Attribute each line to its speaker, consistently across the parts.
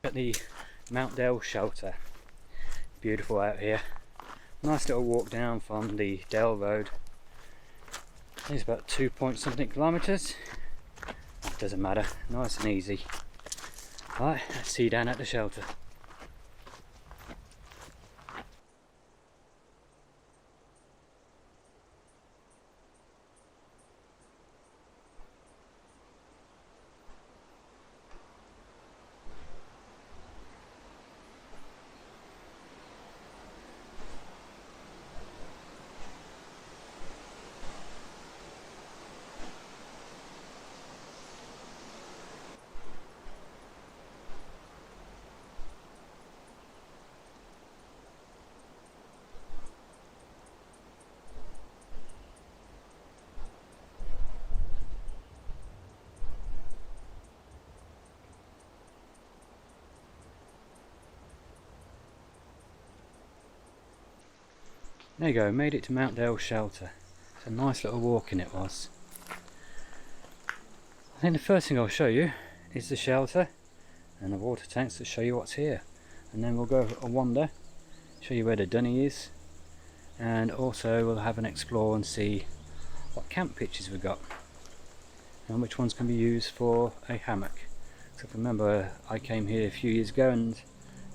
Speaker 1: at the Mount Dale shelter. Beautiful out here. Nice little walk down from the Dale Road. It's about 2 point something kilometres. Doesn't matter, nice and easy. Right, let's see you down at the shelter. There you go, made it to Mount Dale shelter. It's a nice little walk in it was. I think the first thing I'll show you is the shelter and the water tanks to show you what's here. And then we'll go a wander, show you where the dunny is, and also we'll have an explore and see what camp pitches we've got and which ones can be used for a hammock. So remember, I came here a few years ago and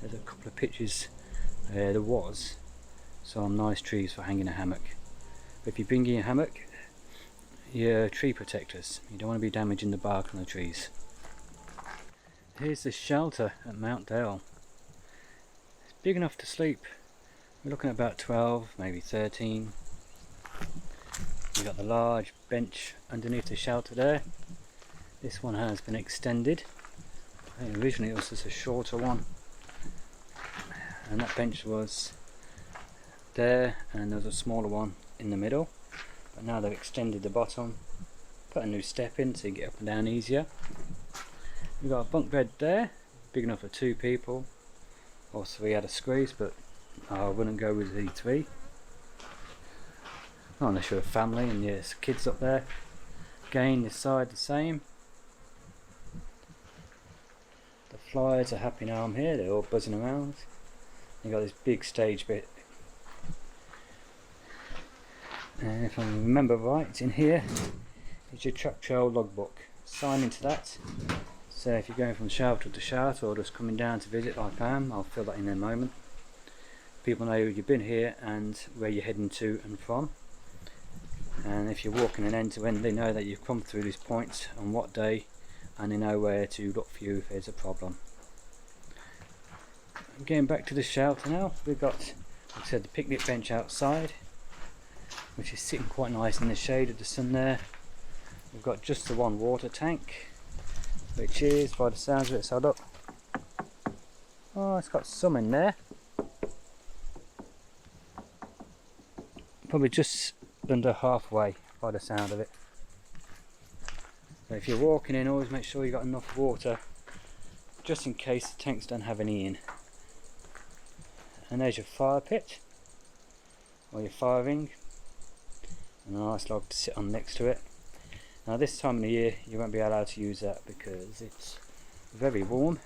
Speaker 1: there's a couple of pitches there was some nice trees for hanging a hammock. But if you bring in your hammock, your tree protectors, you don't want to be damaging the bark on the trees. Here's the shelter at Mount Dale. It's big enough to sleep. We're looking at about 12, maybe 13. You've got the large bench underneath the shelter there. This one has been extended. I think originally it was just a shorter one. And that bench was there, and there's a smaller one in the middle, but now they've extended the bottom, put a new step in so you get up and down easier. We've got a bunk bed there, big enough for 2 people, or 3 at a squeeze, but I wouldn't go with the 3, not unless you're a family and there's kids up there. Again, this side the same. The flies are happy now I'm here, they're all buzzing around. You've got this big stage bit. And if I remember right, it's in here. It's your truck trail logbook. Sign into that. So if you're going from shelter to shelter or just coming down to visit like I am, I'll fill that in a moment. People know you've been here and where you're heading to and from. And if you're walking an end to end, they know that you've come through these points on what day, and they know where to look for you if there's a problem. Getting back to the shelter now, we've got, like I said, the picnic bench outside, which is sitting quite nice in the shade of the sun there. We've got just the one water tank, which is, by the sounds of it, so look, oh, it's got some in there, probably just under halfway by the sound of it. So if you're walking in, always make sure you've got enough water just in case the tanks don't have any in. And there's your fire pit, or your fire ring, and a nice log to sit on next to it. Now this time of the year you won't be allowed to use that because it's very warm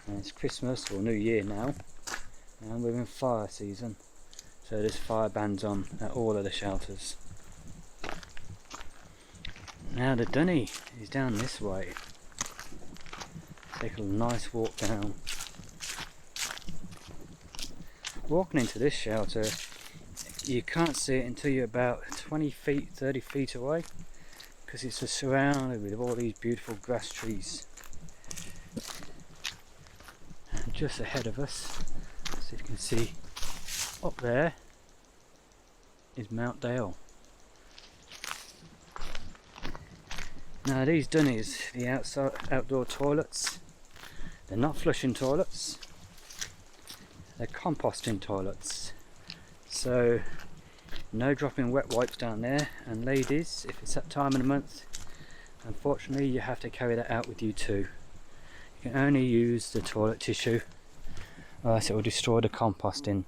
Speaker 1: and it's Christmas or New Year now, and we're in fire season, so there's fire bans on at all of the shelters. Now the dunny is down this way. Take a nice walk down. Walking into this shelter, you can't see it until you're about 20 feet, 30 feet away, because it's just surrounded with all these beautiful grass trees. And just ahead of us, so you can see up there, is Mount Dale. Now these dunnies, the outdoor toilets, they're not flushing toilets, they're composting toilets. So no dropping wet wipes down there, and ladies, if it's that time of the month, unfortunately you have to carry that out with you too. You can only use the toilet tissue, or else it will destroy the composting.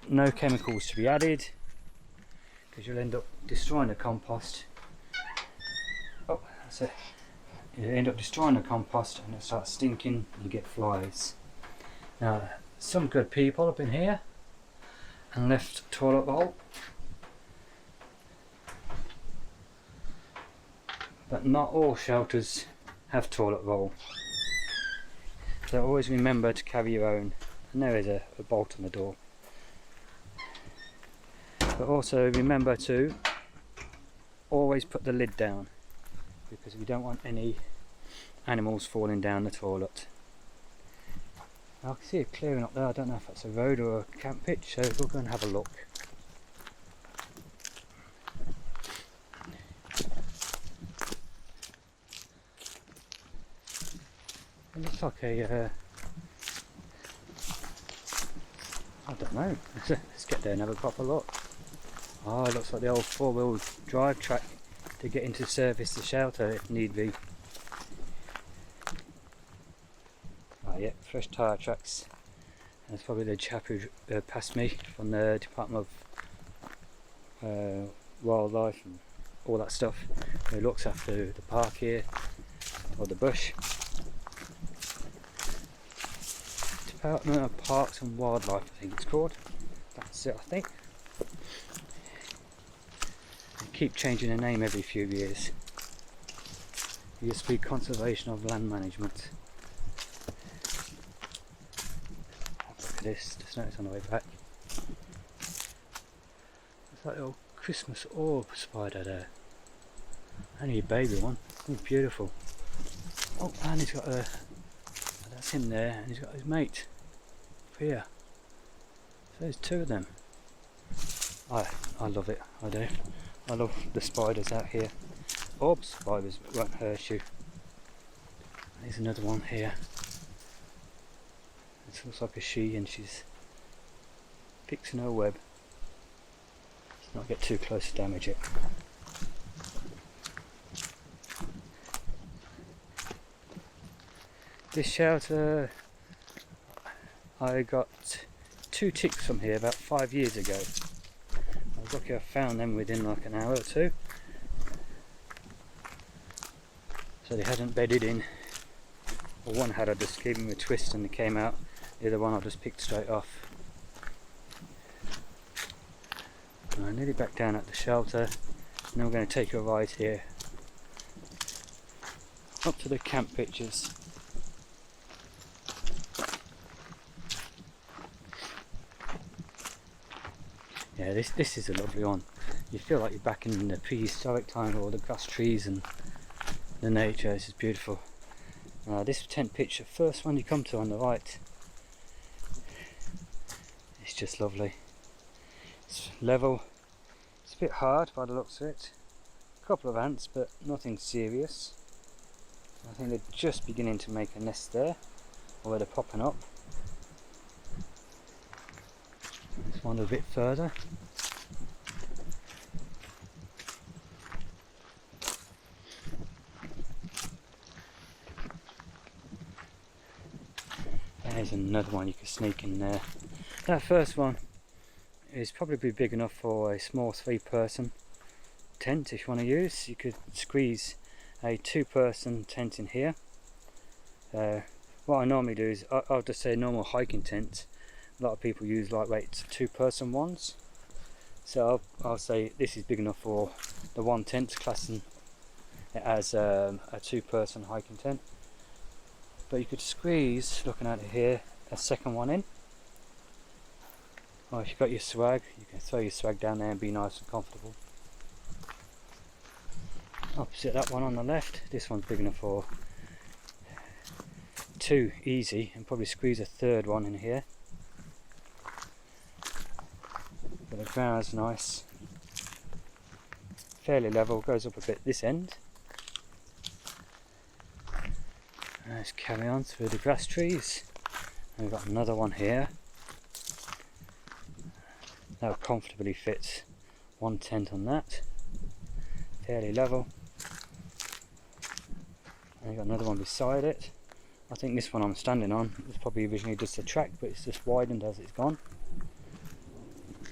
Speaker 1: No chemicals to be added, because you'll end up destroying the compost. Oh, that's it. you end up destroying the compost and it starts stinking, you get flies. Now some good people have been here and left toilet roll, but not all shelters have toilet roll, so always remember to carry your own. And there is a bolt on the door, but also remember to always put the lid down, because we don't want any animals falling down the toilet. I can see it clearing up there. I don't know if that's a road or a camp pitch, so we'll go and have a look. It looks like a I don't know. Let's get there and have a proper look. Oh, it looks like the old 4-wheel drive track to get into service the shelter if need be. Oh yeah, fresh tyre tracks. That's probably the chap who passed me from the Department of Wildlife and all that stuff, who looks after the park here, or the bush. Department of Parks and Wildlife, I think it's called. That's it, I think. They keep changing the name every few years. It used to be Conservation of Land Management. Look at this, just notice on the way back. It's like a little Christmas orb spider there. Only a baby one. Oh, beautiful. Oh, and he's got a... That's him there, and he's got his mate up here. So there's two of them. I love it, I do. I love the spiders out here. Orb spiders won't hurt you. There's another one here. This looks like a she, and she's fixing her web. Let's not get too close to damage it. This shelter, I got 2 ticks from here about 5 years ago. I was lucky I found them within like an hour or two. So they hadn't bedded in. Well, one had, I just gave him a twist and they came out. The other one I just picked straight off. I'm nearly back down at the shelter, and then we're going to take a ride here up to the camp pitches. Yeah, this is a lovely one. You feel like you're back in the prehistoric time with all the grass trees and the nature. This is beautiful. This tent pitch, the first one you come to on the right, it's just lovely. It's level. It's a bit hard by the looks of it. A couple of ants, but nothing serious. I think they're just beginning to make a nest there, or where they're popping up. Let's wander a bit further. There's another one you can sneak in there. That first one is probably big enough for a small 3-person tent if you want to use. You could squeeze a 2-person tent in here. What I normally do is I'll just say a normal hiking tent. A lot of people use lightweight 2-person ones, so I'll say this is big enough for the one tent, classing it as a 2-person hiking tent. But you could squeeze, looking at it here, a second one in. Or if you've got your swag, you can throw your swag down there and be nice and comfortable. Opposite that one on the left, this one's big enough for 2 easy, and probably squeeze a 3rd one in here. But the ground's nice, fairly level, goes up a bit this end. Let's carry on through the grass trees. And we've got another one here. That will comfortably fit 1 tent on that. Fairly level. And we've got another one beside it. I think this one I'm standing on was probably originally just a track, but it's just widened as it's gone.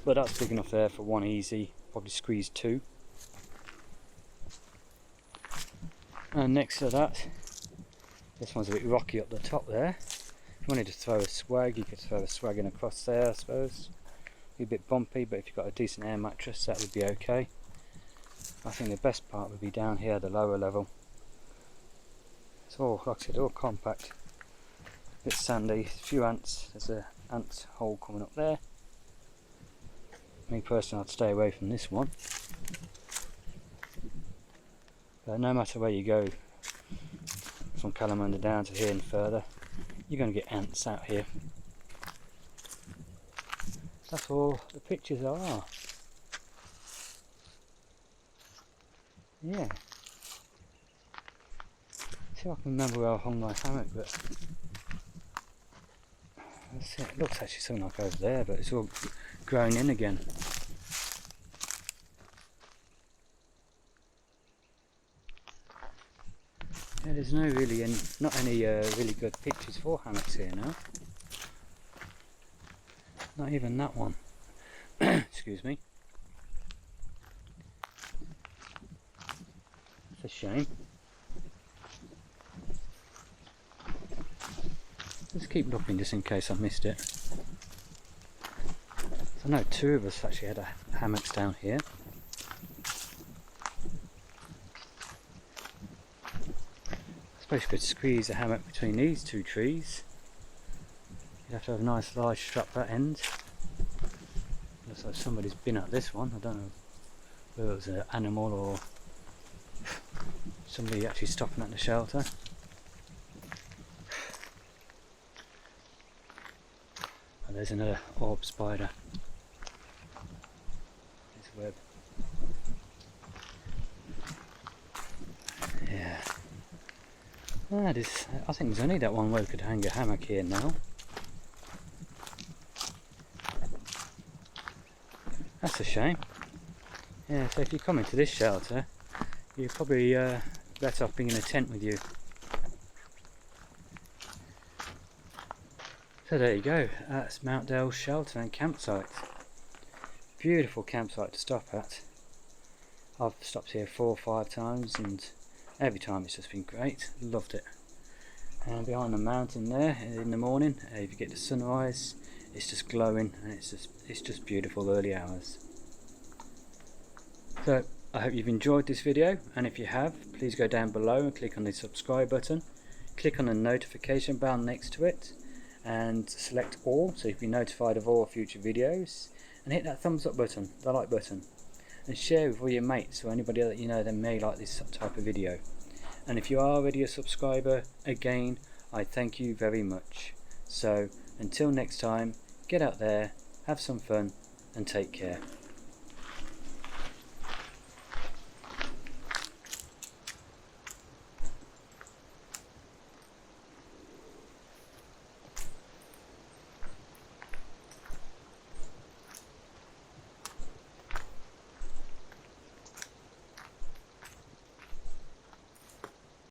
Speaker 1: But that's big enough there for 1 easy, probably squeeze 2. And next to that, this one's a bit rocky up the top there. If you wanted to throw a swag, you could throw a swag in across there, I suppose. Be a bit bumpy, but if you've got a decent air mattress, that would be okay. I think the best part would be down here, the lower level. It's all, like I said, all compact. A bit sandy, a few ants. There's an ant hole coming up there. Me personally, I'd stay away from this one. But no matter where you go, from Kalamunda down to here and further, you're going to get ants out here. That's all the pictures are. Yeah. See if I can remember where I hung my hammock, but that's it. It looks actually something like over there, but it's all growing in again. Yeah, there's not any really good pictures for hammocks here now. Not even that one. Excuse me. It's a shame. Let's keep looking just in case I missed it. I know two of us actually had hammocks down here. I suppose you could squeeze a hammock between these two trees. You'd have to have a nice large strap that end. Looks like somebody's been at this one. I don't know whether it was an animal or somebody actually stopping at the shelter. Oh, there's another orb spider. It's a web. Yeah. I think there's only that one where we could hang a hammock here now. That's a shame. Yeah, so if you come into this shelter, you're probably better off bringing a tent with you. So there you go, that's Mount Dale Shelter and Campsite. Beautiful campsite to stop at. I've stopped here 4 or 5 times and every time it's just been great, loved it. And behind the mountain there in the morning, if you get the sunrise, it's just glowing and it's just beautiful early hours. So I hope you've enjoyed this video, and if you have, please go down below and click on the subscribe button, click on the notification bell next to it and select all so you'll be notified of all future videos, and hit that thumbs up button, the like button, and share with all your mates or anybody that you know that may like this type of video. And if you are already a subscriber, again, I thank you very much. So until next time, get out there, have some fun and take care.